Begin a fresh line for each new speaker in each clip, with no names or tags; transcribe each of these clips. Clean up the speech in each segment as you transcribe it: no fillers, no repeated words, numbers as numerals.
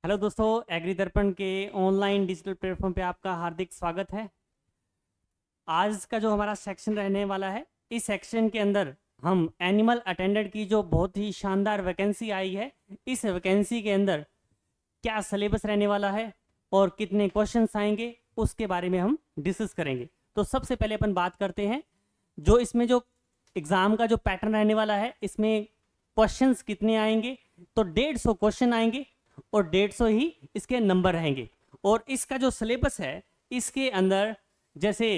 Hello दोस्तों, agree दर्पण के ऑनलाइन डिजिटल प्लेटफॉर्म पे आपका हार्दिक स्वागत है। आज का जो हमारा सेक्शन रहने वाला है, इस सेक्शन के अंदर हम एनिमल अटेंडेंट की जो बहुत ही शानदार वैकेंसी आई है, इस वैकेंसी के अंदर क्या सिलेबस रहने वाला है और कितने क्वेश्चंस आएंगे उसके बारे में हम डिस्कस करेंगे। तो सबसे पहले अपन बात करते हैं जो इसमें जो एग्ज़ाम का जो पैटर्न रहने वाला है, इसमें क्वेश्चंस कितने आएंगे। तो 150 क्वेश्चन आएंगे और 150 ही इसके नंबर रहेंगे। और इसका जो सिलेबस है, इसके अंदर जैसे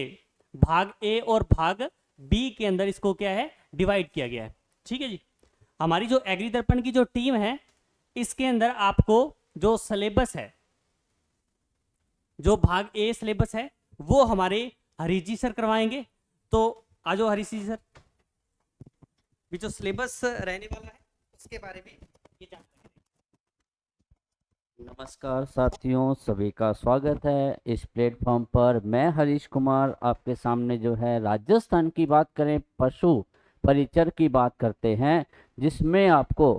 भाग ए और भाग बी के अंदर इसको क्या है, डिवाइड किया गया है। ठीक है जी। हमारी जो एग्री दर्पण की जो टीम है, इसके अंदर आपको जो सिलेबस है, जो भाग ए सिलेबस है, वो हमारे हरीश जी सर करवाएंगे। तो आज हरीश जी सर भी जो सिलेबस रहने वाला है उसके बारे में ये जानकारी।
नमस्कार साथियों, सभी का स्वागत है इस प्लेटफॉर्म पर। मैं हरीश कुमार आपके सामने जो है राजस्थान की बात करें, पशु परिचर की बात करते हैं, जिसमें आपको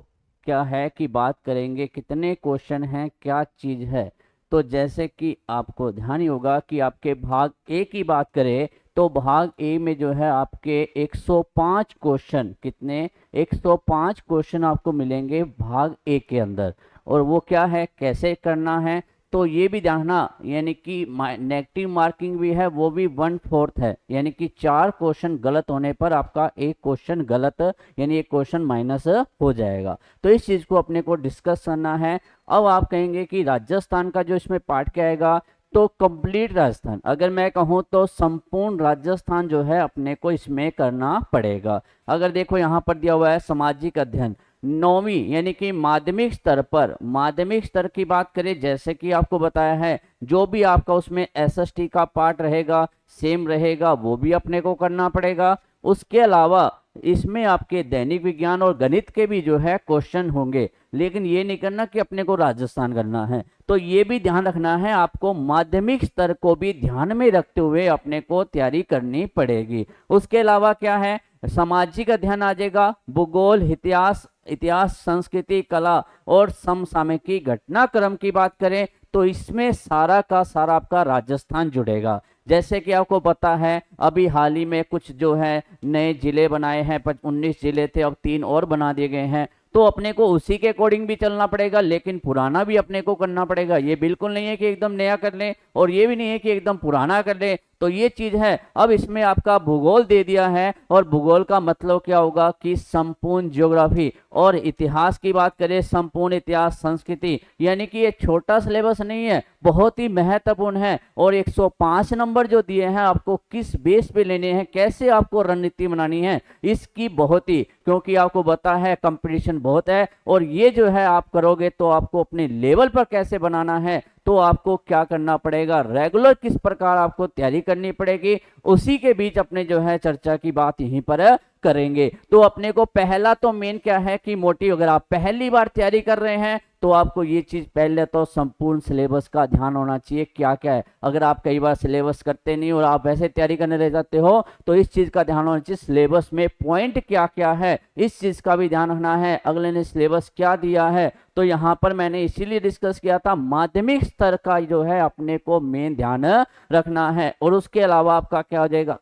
क्या है कि बात करेंगे कितने क्वेश्चन हैं, क्या चीज़ है। तो जैसे कि आपको ध्यान ही होगा कि आपके भाग ए की बात करें तो भाग ए में जो है आपके 105 क्वेश्चन, कितने 105 क्वेश्चन आपको मिलेंगे भाग ए के अंदर। और वो क्या है, कैसे करना है, तो ये भी जानना, यानी कि नेगेटिव मार्किंग भी है, वो भी 1/4 है, यानी कि 4 क्वेश्चन गलत होने पर आपका एक क्वेश्चन गलत, यानी एक क्वेश्चन माइनस हो जाएगा। तो इस चीज़ को अपने को डिस्कस करना है। अब आप कहेंगे कि राजस्थान का जो इसमें पार्ट क्या आएगा, तो कंप्लीट राजस्थान, अगर मैं कहूँ तो संपूर्ण राजस्थान जो है अपने को इसमें करना पड़ेगा। अगर देखो यहाँ पर दिया हुआ है सामाजिक अध्ययन 9वीं यानी कि माध्यमिक स्तर पर, माध्यमिक स्तर की बात करें, जैसे कि आपको बताया है जो भी आपका उसमें एसएसटी का पार्ट रहेगा सेम रहेगा, वो भी अपने को करना पड़ेगा। उसके अलावा इसमें आपके दैनिक विज्ञान और गणित के भी जो है क्वेश्चन होंगे, लेकिन ये नहीं करना कि अपने को राजस्थान करना है। तो ये भी ध्यान रखना है, आपको माध्यमिक स्तर को भी ध्यान में रखते हुए अपने को तैयारी करनी पड़ेगी। उसके अलावा क्या है, सामाजिक अध्ययन आ जाएगा, भूगोल, इतिहास, संस्कृति, कला और समसामयिकी घटनाक्रम की बात करें तो इसमें सारा का सारा आपका राजस्थान जुड़ेगा। जैसे कि आपको पता है अभी हाल ही में कुछ जो है नए जिले बनाए हैं, 19 जिले थे, अब 3 और बना दिए गए हैं। तो अपने को उसी के अकॉर्डिंग भी चलना पड़ेगा, लेकिन पुराना भी अपने को करना पड़ेगा। ये बिल्कुल नहीं है कि एकदम नया कर लें और ये भी नहीं है कि एकदम पुराना कर लें। तो ये चीज है। अब इसमें आपका भूगोल दे दिया है, और भूगोल का मतलब क्या होगा कि संपूर्ण ज्योग्राफी, और इतिहास की बात करें संपूर्ण इतिहास संस्कृति, यानी कि ये छोटा सिलेबस नहीं है, बहुत ही महत्वपूर्ण है। और 105 नंबर जो दिए हैं आपको किस बेस पे लेने हैं, कैसे आपको रणनीति बनानी है, इसकी बहुत ही, क्योंकि आपको पता है कंपटीशन बहुत है, और ये जो है आप करोगे तो आपको अपने लेवल पर कैसे बनाना है, तो आपको क्या करना पड़ेगा, रेगुलर किस प्रकार आपको तैयारी करनी पड़ेगी, उसी के बीच अपने जो है चर्चा की बात यहीं पर करेंगे। तो अपने को पहला तो मेन क्या है कि मोटिव, अगर आप पहली बार तैयारी कर रहे हैं तो आपको ये चीज पहले तो संपूर्ण सिलेबस का ध्यान होना चाहिए क्या क्या है। अगर आप कई बार सिलेबस करते नहीं और आप वैसे तैयारी करने रह जाते हो तो इस चीज का ध्यान होना चाहिए, सिलेबस में पॉइंट क्या क्या है, इस चीज का भी ध्यान रखना है। अगले ने सिलेबस क्या दिया है, तो यहाँ पर मैंने इसीलिए डिस्कस किया था माध्यमिक स्तर का जो है अपने को मेन ध्यान रखना है। और उसके अलावा आपका क्या हो जाएगा,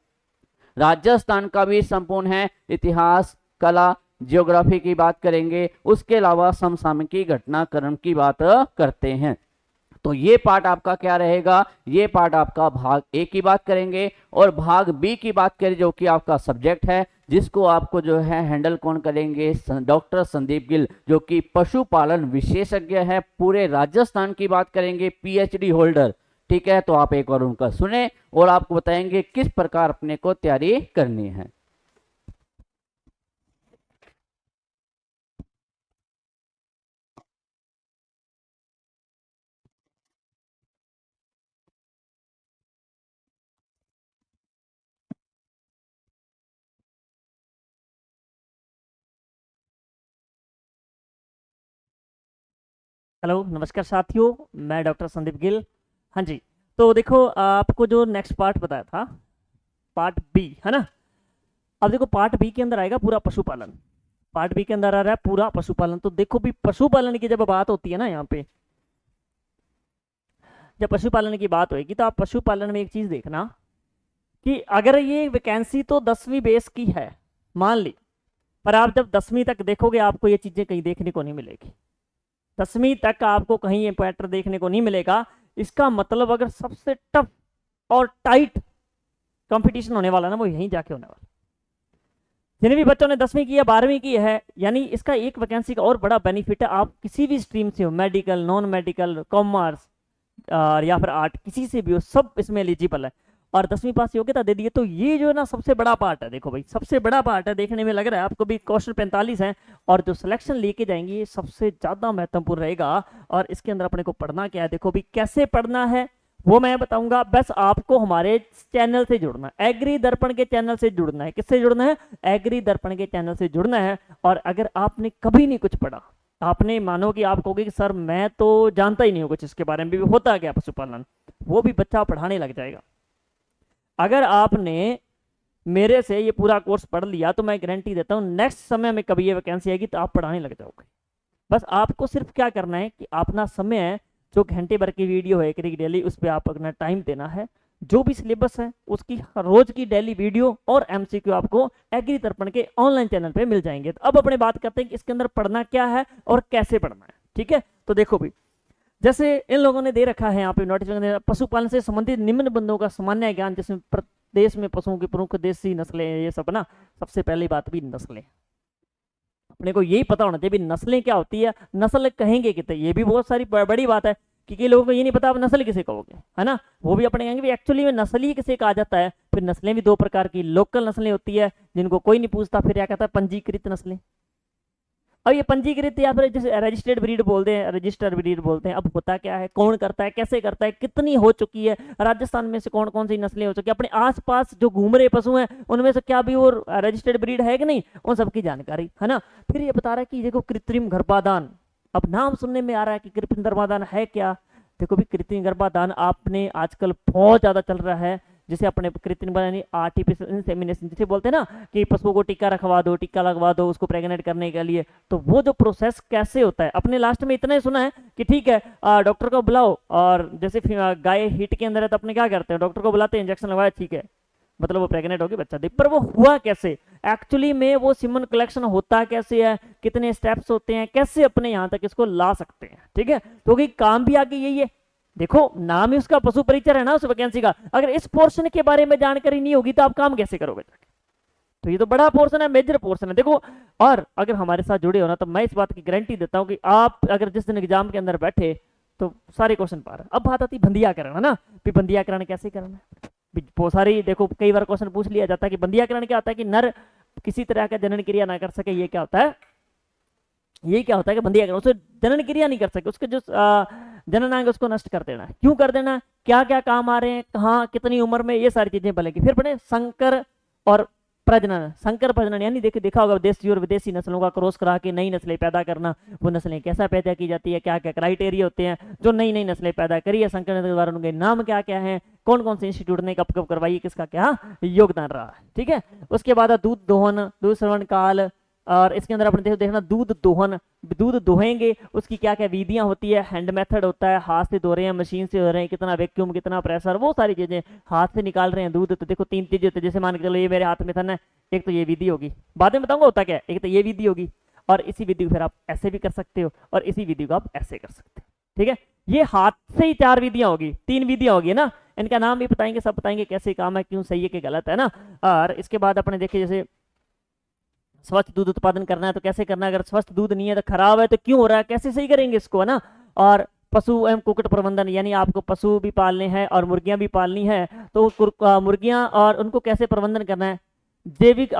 राजस्थान का भी संपूर्ण है, इतिहास, कला, ज्योग्राफी की बात करेंगे, उसके अलावा समसामयिकी घटनाक्रम की बात करते हैं। तो ये पार्ट आपका क्या रहेगा, ये पार्ट आपका भाग ए की बात करेंगे। और भाग बी की बात करें जो कि आपका सब्जेक्ट है, जिसको आपको जो है हैंडल कौन करेंगे, डॉक्टर संदीप गिल, जो कि पशुपालन विशेषज्ञ है, पूरे राजस्थान की बात करेंगे, पीएचडी होल्डर। ठीक है, तो आप एक बार उनका सुने और आपको बताएंगे किस प्रकार अपने को तैयारी करनी है।
हेलो, नमस्कार साथियों, मैं डॉक्टर संदीप गिल। हाँ जी। तो देखो, आपको जो नेक्स्ट पार्ट बताया था, पार्ट बी है ना। अब देखो, पार्ट बी के अंदर आएगा पूरा पशुपालन। पार्ट बी के अंदर आ रहा है पूरा पशुपालन। तो देखो भी, पशुपालन की जब बात होती है ना यहाँ पे,
जब पशुपालन की बात होगी तो आप पशुपालन में एक चीज देखना कि अगर ये वैकेंसी तो 10वीं बेस की है मान ली, पर आप जब 10वीं तक देखोगे आपको ये चीजें कहीं देखने को नहीं मिलेगी। 10वीं तक आपको कहीं ये पैटर्न देखने को नहीं मिलेगा। इसका मतलब अगर सबसे टफ और टाइट कंपटीशन होने वाला ना वो यहीं जाके होने वाला। जिन भी बच्चों ने 10वीं की या 12वीं की है, यानी इसका एक वैकेंसी का और बड़ा बेनिफिट है, आप किसी भी स्ट्रीम से हो, मेडिकल, नॉन मेडिकल, कॉमर्स या फिर आर्ट, किसी से भी हो, सब इसमें एलिजिबल है। और 10वीं पास योग्यता दे दी है, तो ये जो है ना सबसे बड़ा पार्ट है। देखो भाई सबसे बड़ा पार्ट है, देखने में लग रहा है आपको भी क्वेश्चन 45 है, और जो सिलेक्शन लेके जाएंगे ये सबसे ज्यादा महत्वपूर्ण रहेगा। और इसके अंदर अपने को पढ़ना क्या है, देखो भाई कैसे पढ़ना है वो मैं बताऊंगा। बस आपको हमारे चैनल से जुड़ना है, एग्री दर्पण के चैनल से जुड़ना है। किससे जुड़ना है? एग्री दर्पण के चैनल से जुड़ना है। और अगर आपने कभी नहीं कुछ पढ़ा, आपने मानो कि आप कहोगे कि सर मैं तो जानता ही नहीं हूँ कुछ इसके बारे में भी होता क्या पशुपालन, वो भी बच्चा पढ़ाने लग जाएगा। अगर आपने मेरे से ये पूरा कोर्स पढ़ लिया तो मैं गारंटी देता हूँ नेक्स्ट समय में कभी ये वैकेंसी आएगी तो आप पढ़ाने लग जाओगे। बस आपको सिर्फ क्या करना है कि अपना समय जो घंटे भर की वीडियो है एक डेली, उस पर आप अपना टाइम देना है। जो भी सिलेबस है उसकी रोज की डेली वीडियो और एमसीक्यू आपको एग्री दर्पण के ऑनलाइन चैनल पे मिल जाएंगे। तो अब अपने बात करते हैं कि इसके अंदर पढ़ना क्या है और कैसे पढ़ना है। ठीक है, तो देखो भाई जैसे इन लोगों ने दे रखा है यहाँ पे नोटिफिकेशन, पशुपालन से संबंधित निम्न बंधुओं का सामान्य ज्ञान, जिसमें प्रदेश में पशुओं की प्रमुख देसी नस्लें, ये सब ना। सबसे पहली बात भी नस्लें, अपने को यही पता होना चाहिए भी नस्लें क्या होती है, नस्ल कहेंगे कितने, ये भी बहुत सारी बड़ी बात है कि कई लोगों को ये नहीं पता आप नस्ल किसे कहोगे, है ना। वो भी अपने कहेंगे एक्चुअली में नस्ल ही किसे कहा जाता है। फिर नस्लें भी दो प्रकार की, लोकल नस्लें होती है जिनको कोई नहीं पूछता, फिर क्या कहता है पंजीकृत नस्लें। अब ये पंजीकृत या फिर जैसे रजिस्टर्ड ब्रीड बोलते हैं, रजिस्टर्ड ब्रीड बोलते हैं। अब होता क्या है, कौन करता है, कैसे करता है, कितनी हो चुकी है, राजस्थान में से कौन कौन सी नस्लें हो चुकी है, अपने आसपास जो घूम रहे पशु हैं उनमें से क्या भी वो रजिस्टर्ड ब्रीड है कि नहीं, उन सबकी जानकारी, है ना। फिर ये बता रहा है कि देखो कृत्रिम गर्भाधान, अब नाम सुनने में आ रहा है कि कृत्रिम गर्भाधान है क्या। देखो भी कृत्रिम गर्भाधान आपने आजकल बहुत ज्यादा चल रहा है, जिसे अपने कृत्रिम यानी आर्टिफिशियल इंसेमिनेशन जिसे बोलते हैं ना, कि पशुओं को टीका रखवा दो, टीका लगवा दो उसको प्रेग्नेंट करने के लिए। तो वो जो प्रोसेस कैसे होता है, अपने लास्ट में इतना ही सुना है कि ठीक है डॉक्टर को बुलाओ, और जैसे गाय हीट के अंदर है तो अपने क्या करते हैं, डॉक्टर को बुलाते हैं, इंजेक्शन लगवाया, ठीक है, मतलब वो प्रेग्नेंट होगी, बच्चा दे। पर वो हुआ कैसे एक्चुअली में, वो सीमन कलेक्शन होता कैसे है, कितने स्टेप्स होते हैं, कैसे अपने यहाँ तक इसको ला सकते हैं। ठीक है, तो काम भी आगे यही है। देखो नाम ही उसका पशु परिचर है ना उस वैकेंसी का, अगर इस पोर्शन के बारे में जानकारी नहीं होगी तो आप काम कैसे करोगे जाके। तो ये तो बड़ा पोर्शन है, मेजर पोर्शन है। देखो, और अगर हमारे साथ जुड़े हो ना तो मैं इस बात की गारंटी देता हूं कि आप अगर जिस दिन एग्जाम के अंदर बैठे तो सारे क्वेश्चन पार है। अब बात आती बंदियाकरण, है ना, भी बंदियाकरण कैसे करना है। बहुत सारी देखो कई बार क्वेश्चन पूछ लिया जाता है कि बंदियाकरण क्या होता है, कि नर किसी तरह का जनन क्रिया ना कर सके, ये क्या होता है, ये क्या होता है कि बंदियाकरण, उसे जनन क्रिया नहीं कर सके, उसके जो जननांग उसको नष्ट कर देना है। क्यों कर देना, क्या क्या काम आ रहे हैं, कहाँ कितनी उम्र में, ये सारी चीजें बनेगी। फिर बने संकर और प्रजनन। संकर प्रजनन यानी देखा होगा देशी और विदेशी नस्लों का क्रॉस करा के नई नस्लें पैदा करना। वो नस्लें कैसा पैदा की जाती है, क्या क्या क्राइटेरिया होते हैं, जो नई नई नस्लें पैदा करी है संकर के द्वारा, उनके नाम क्या क्या हैं, कौन कौन से इंस्टीट्यूट ने कब कब करवाई, किसका क्या योगदान रहा है। ठीक है, उसके बाद दूध दोहन, दूध श्रवण काल, और इसके अंदर अपने देखना दूध दोहन, दूध दोहेंगे उसकी क्या क्या विधियां होती है, हैंड मेथड होता है, हाथ से धो रहे हैं, मशीन से धो रहे हैं, कितना वैक्यूम, कितना प्रेशर, वो सारी चीजें, हाथ से निकाल रहे हैं दूध। तो देखो 3 चीजें होती है, जैसे मान के चलो ये मेरे हाथ में था ना, एक तो ये विधि होगी, बाद में बताऊंगा होता क्या है, एक तो ये विधि होगी, और इसी विधि को फिर आप ऐसे भी कर सकते हो, और इसी विधि को आप ऐसे कर सकते हो। ठीक है, ये हाथ से ही 4 विधियां होगी, 3 विधियां होगी ना, इनका नाम भी बताएंगे, सब बताएंगे कैसे काम है, क्यों सही है कि गलत है ना। और इसके बाद अपने देखिए जैसे स्वच्छ दूध उत्पादन करना है तो कैसे करना है, अगर स्वस्थ दूध नहीं है तो खराब है तो क्यों हो रहा है, कैसे सही करेंगे इसको, है ना। और पशु एवं कुक्कुट प्रबंधन, यानी आपको पशु भी पालने हैं और मुर्गियां भी पालनी है, तो मुर्गियां और उनको कैसे प्रबंधन करना है। जैविक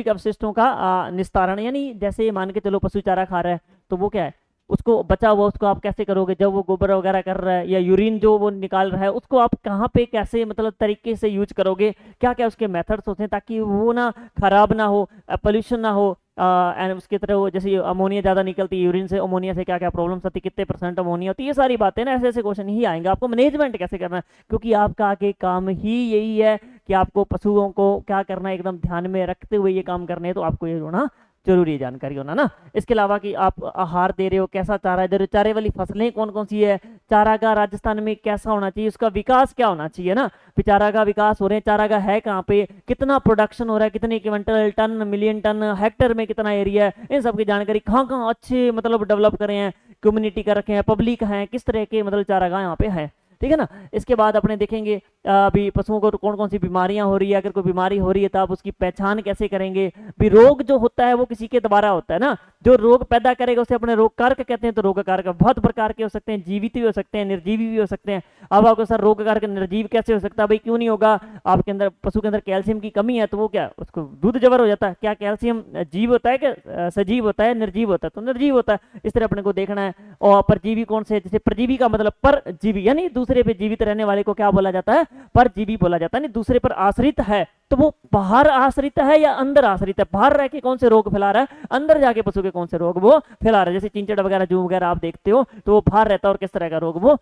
अपशिष्टों का निस्तारण, यानी जैसे मान के चलो पशु चारा खा रहा है तो वो क्या है, उसको बचा हुआ उसको आप कैसे करोगे, जब वो गोबर वगैरह कर रहा है या यूरिन जो वो निकाल रहा है उसको आप कहाँ पे कैसे मतलब तरीके से यूज करोगे, क्या क्या उसके मेथड्स होते हैं ताकि वो ना खराब ना हो, पोल्यूशन ना हो। एंड उसकी तरह वो जैसे अमोनिया ज़्यादा निकलती है यूरिन से, अमोनिया से क्या क्या प्रॉब्लम्स आती है, कितने % अमोनिया होती है, ये सारी बातें ना, ऐसे ऐसे क्वेश्चन ही आएंगे। आपको मैनेजमेंट कैसे करना है, क्योंकि आपका आगे काम ही यही है कि आपको पशुओं को क्या करना है, एकदम ध्यान में रखते हुए ये काम करने हैं, तो आपको ये होना जरूरी जानकारी होना ना। इसके अलावा कि आप आहार दे रहे हो, कैसा चारा दे रहे हो, चारे वाली फसलें कौन कौन सी है, चारागाह राजस्थान में कैसा होना चाहिए, उसका विकास क्या होना चाहिए ना, फिर चारागाह विकास हो रहे हैं, चारागाह है कहाँ पे, कितना प्रोडक्शन हो रहा है, कितने quintal, ton, million ton, hectare में कितना एरिया है, इन सब की जानकारी, कहाँ कहाँ अच्छे मतलब डेवलप करे हैं, कम्युनिटी का रखे हैं, पब्लिक हैं, किस तरह के मतलब चारागाह यहाँ पे है, ठीक है ना। इसके बाद अपने देखेंगे अभी पशुओं को कौन कौन सी बीमारियां हो रही है, अगर कोई बीमारी हो रही है तो आप उसकी पहचान कैसे करेंगे। भी रोग जो होता है वो किसी के द्वारा होता है ना, जो रोग पैदा करेगा उसे अपने रोग कारक कहते हैं। तो रोग कारक बहुत प्रकार के हो सकते हैं, जीवित भी हो सकते हैं, निर्जीवी भी हो सकते हैं। अब आपको सर रोग कारक निर्जीव कैसे हो सकता है, भाई क्यों नहीं होगा, आपके अंदर पशु के अंदर कैल्शियम की कमी है तो वो क्या उसको दूध जबर हो जाता है, क्या कैल्शियम जीव होता है, क्या सजीव होता है, निर्जीव होता है, तो निर्जीव होता है, इस तरह अपने को देखना है। और परजीवी कौन से, जैसे परजीवी का मतलब परजीवी यानी दूसरे पे जीवित रहने वाले को क्या बोला जाता है, परजीवी बोला जाता है, नहीं दूसरे पर आश्रित है तो वो बाहर आश्रित है या अंदर आश्रित है, बाहर रह के कौन से रोग फैला रहा है, अंदर जाके पशु के कौन से रोग वो फैला रहा है। जैसे चिंचड़ वगैरह जू वगैरह आप देखते हो तो वो बाहर रहता है और किस तरह का रोग वो,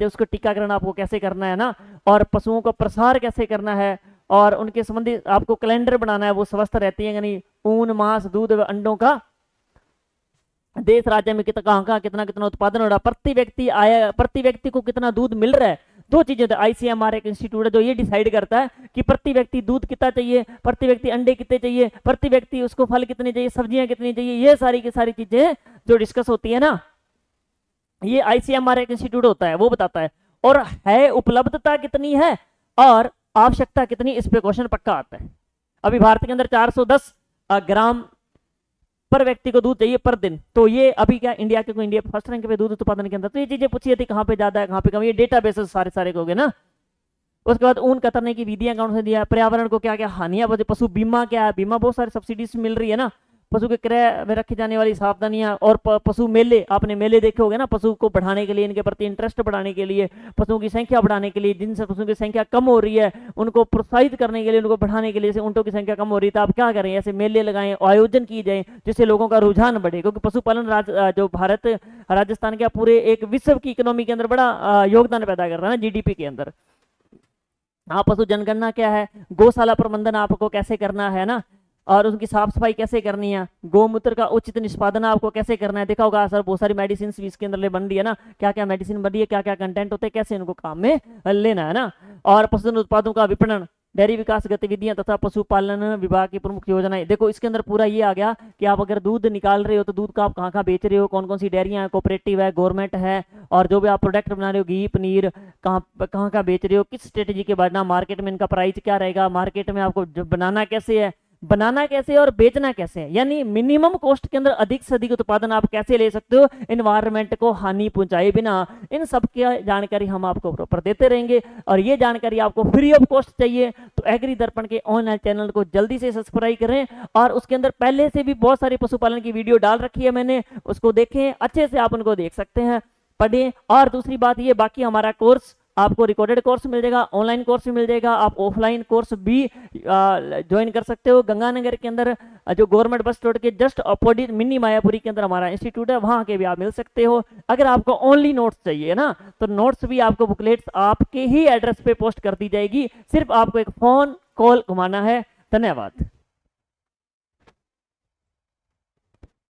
उसको टीकाकरण आपको कैसे करना है ना, और पशुओं का प्रसार कैसे करना है, और उनके संबंधी आपको कैलेंडर बनाना है, वो स्वस्थ रहती है यानी ऊन, मांस, दूध, अंडों का देश राज्य में कहाँ कहाँ कितना कितना उत्पादन हो रहा है, प्रति व्यक्ति को कितना दूध मिल रहा है। दो चीजें, ICMR एक इंस्टीट्यूट है जो ये डिसाइड करता है कि प्रति व्यक्ति दूध कितना चाहिए, प्रति व्यक्ति अंडे कितने चाहिए, प्रति व्यक्ति उसको फल कितने चाहिए, सब्जियां कितनी चाहिए, ये सारी की सारी चीजें जो डिस्कस होती है ना, ये ICMR एक इंस्टीट्यूट होता है वो बताता है। और है उपलब्धता कितनी है और आवश्यकता कितनी, इस पे क्वेश्चन पक्का आता है। अभी भारत के अंदर 410 ग्राम पर व्यक्ति को दूध चाहिए पर दिन, तो ये अभी क्या इंडिया के को इंडिया फर्स्ट रैंक पे दूध उत्पादन के अंदर, तो ये चीजें पूछी जाती कहाँ पे ज्यादा है कहाँ पे कम, ये डेटा बेसिस सारे को हो गए ना। उसके बाद ऊन कतरने की विधियां कौन से दिया, पर्यावरण को क्या क्या हानियां, पशु बीमा क्या है, बीमा बहुत सारी सब्सिडीज मिल रही है ना, पशु के क्रय में रखी जाने वाली सावधानियां, और पशु मेले, आपने मेले देखे होंगे ना, पशु को बढ़ाने के लिए, इनके प्रति इंटरेस्ट बढ़ाने के लिए, पशुओं की संख्या बढ़ाने के लिए, जिनसे पशुओं की संख्या कम हो रही है उनको प्रोत्साहित करने के लिए, उनको बढ़ाने के लिए, जैसे ऊंटों की संख्या कम हो रही है तो आप क्या करें, ऐसे मेले लगाएं, आयोजन किए जाए जिससे लोगों का रुझान बढ़े, क्योंकि पशुपालन जो भारत राजस्थान के पूरे एक विश्व की इकोनॉमी के अंदर बड़ा योगदान पैदा कर रहा है ना, GDP के अंदर। हाँ, पशु जनगणना क्या है, गौशाला प्रबंधन आपको कैसे करना है ना, और उनकी साफ सफाई कैसे करनी है, गौमूत्र का उचित निष्पादन आपको कैसे करना है। देखा होगा सर बहुत सारी मेडिसिन भी इसके अंदर बन रही है ना, क्या क्या मेडिसिन बन रही है, क्या क्या कंटेंट होते हैं, कैसे इनको काम में लेना है ना। और पशुधन उत्पादों का विपणन, डेयरी विकास गतिविधियां तथा पशुपालन विभाग की प्रमुख योजनाएं। देखो इसके अंदर पूरा ये आ गया कि आप अगर दूध निकाल रहे हो तो दूध का आप कहाँ कहाँ बेच रहे हो, कौन कौन सी डेयरियां हैं, कोऑपरेटिव है, गवर्नमेंट है, और जो भी आप प्रोडक्ट बना रहे हो घी पनीर कहाँ कहाँ बेच रहे हो, किस स्ट्रेटेजी के बढ़ना, मार्केट में इनका प्राइस क्या रहेगा, मार्केट में आपको बनाना कैसे और बेचना कैसे है, यानी मिनिमम कॉस्ट के अंदर अधिक से अधिक उत्पादन आप कैसे ले सकते हो एनवायरनमेंट को हानि पहुंचाए बिना। इन सब की जानकारी हम आपको प्रॉपर देते रहेंगे, और ये जानकारी आपको फ्री ऑफ कॉस्ट चाहिए तो एग्री दर्पण के ऑनलाइन चैनल को जल्दी से सब्सक्राइब करें, और उसके अंदर पहले से भी बहुत सारी पशुपालन की वीडियो डाल रखी है मैंने, उसको देखें, अच्छे से आप उनको देख सकते हैं, पढ़ें। और दूसरी बात ये, बाकी हमारा कोर्स आपको रिकॉर्डेड कोर्स मिल जाएगा, ऑनलाइन कोर्स भी मिल जाएगा, आप ऑफलाइन कोर्स भी ज्वाइन कर सकते हो। गंगानगर के अंदर जो गवर्नमेंट बस रोड के जस्ट अपोजिट मिनी मायापुरी के अंदर हमारा इंस्टीट्यूट है, वहां के भी आप मिल सकते हो। अगर आपको ओनली नोट्स चाहिए ना तो नोट्स भी आपको बुकलेट्स आपके ही एड्रेस पे पोस्ट कर दी जाएगी, सिर्फ आपको एक फोन कॉल घुमाना है। धन्यवाद।